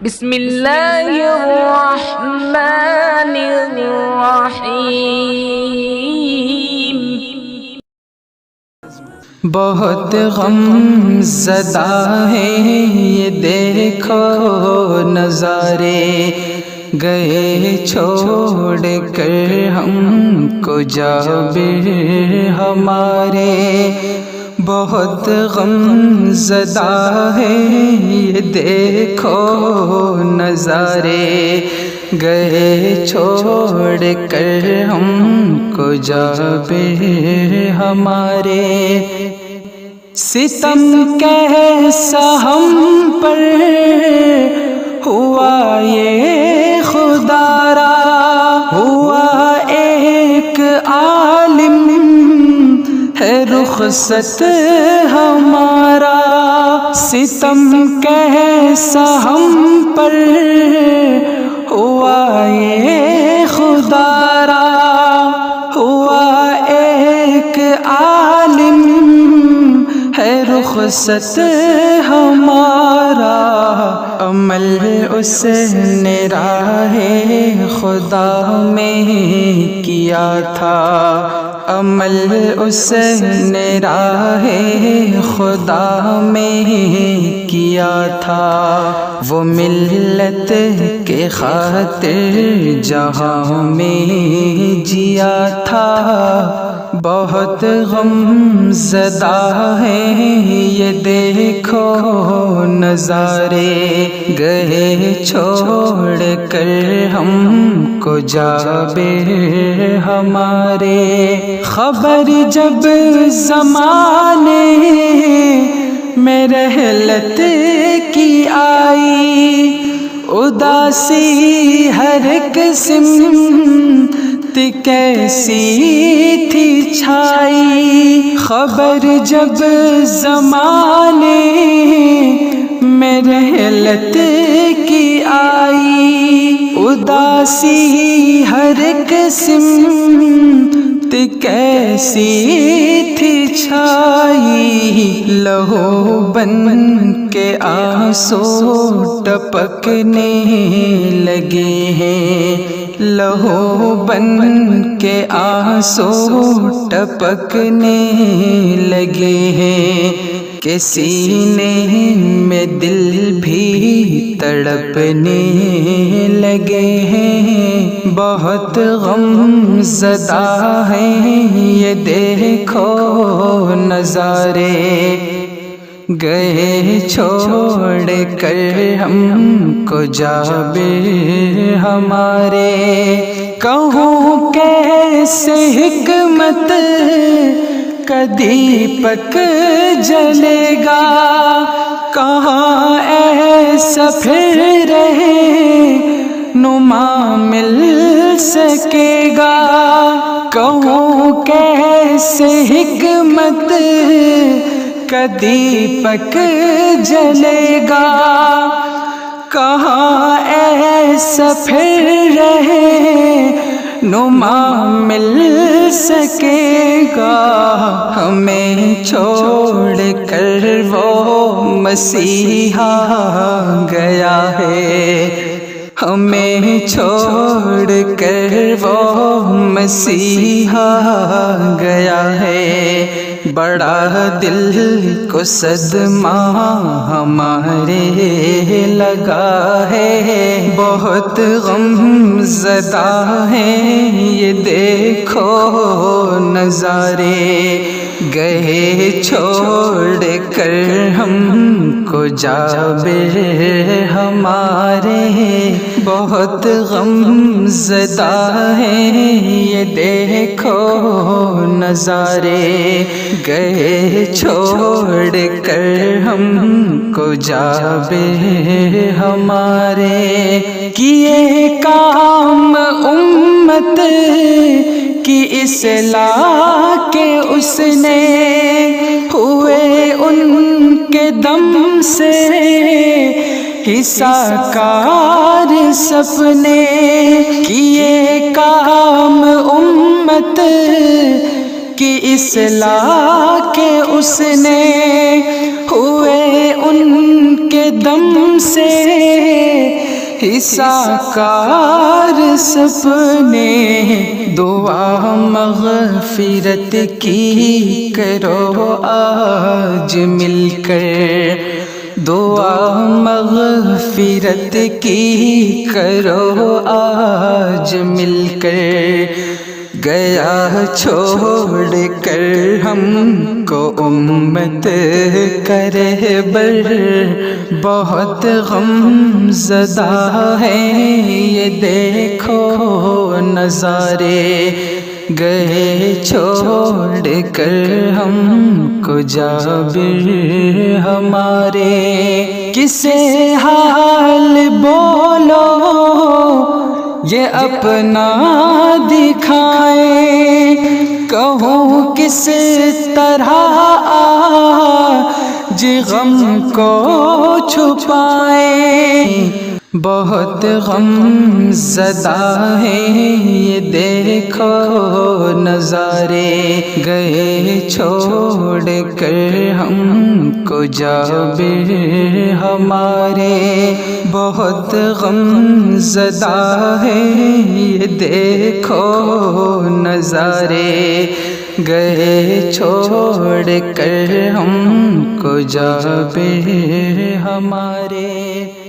بسم اللہ الرحمن الرحیم۔ بہت غم زدہ ہے یہ دیکھو نظارے، گئے چھوڑ کر ہم کو جابر ہمارے۔ بہت غم زدہ ہے یہ دیکھو نظارے، گئے چھوڑ کر ہم کو جابر ہمارے۔ ستم کیسا ہم پر ہوا یہ خدا را، ہوا ایک عالم ہے رخصت ہمارا۔ ستم کیسا ہم پر ہوا یہ خدا را، ہوا ایک عالم ہے رخصت ہمارا۔ عمل اس نے راہ خدا میں کیا تھا، عمل اس نے راہ خدا میں کیا تھا، وہ ملت کے خاطر جہاں میں جیا تھا۔ بہت غم زدہ ہے یہ دیکھو نظارے، گئے چھوڑ کر ہم کو جابر ہمارے۔ خبر جب زمانے میں رحلت کی آئی، اداسی ہر قسم کیسی تھی چھائی۔ خبر جب زمانے میں رحلت کی آئی، اداسی ہر قسم کیسی تھی چھائی۔ لہو بن کے آنسو ٹپکنے لگے ہیں، لہو بن کے آنسو ٹپکنے لگے ہیں، کہ سینے میں دل بھی تڑپنے لگے ہیں۔ بہت غم زدہ ہے یہ دیکھو نظارے، گئے چھوڑ کر ہم کو جابر ہمارے۔ کہوں کیسے حکمت کا دیپک جلے گا، کہاں ایسا پھر رہے نما مل سکے گا۔ کہوں کیسے حکمت کا دیپک جلے گا، کہاں ایسا پھر رہے نما مل سکے گا۔ ہمیں چھوڑ کر وہ مسیحا گیا ہے، ہمیں چھوڑ کر وہ مسیحا گیا ہے۔ بڑا دل کو صدمہ ہمارے لگا ہے، بہت غم زدہ ہے یہ دیکھو نظارے، گئے چھوڑ کر ہم کو جابر ہمارے۔ بہت غم زدہ ہے یہ دیکھو نظارے، گئے چھوڑ کر ہم کو جابر ہمارے۔ کیے کام امت کی اصلاح کے اس نے، ہوئے ان کے دم سے حصہ کار سپنے۔ کیے کام امت کی اصلاح کے اس نے، ہوئے ان کے دم سے ہی ساکار سپنے، دعا مغفرت کی کرو آج مل کر، دعا مغفرت کی کرو آج مل کر، گیا چھوڑ کر ہم کو امت کربر، بہت غم زدہ ہے یہ دیکھو نظارے، گئے چھوڑ کر ہم کو جابر ہمارے، کسے حال بولو یہ اپنا دکھائے، کہوں کس طرح آج غم کو چھپائے، بہت غم زدہ ہے یہ دیکھو نظارے، گئے چھوڑ کر ہم کو جابر ہمارے، بہت غم زدہ ہے یہ دیکھو نظارے، گئے چھوڑ کر ہم کو جابر ہمارے۔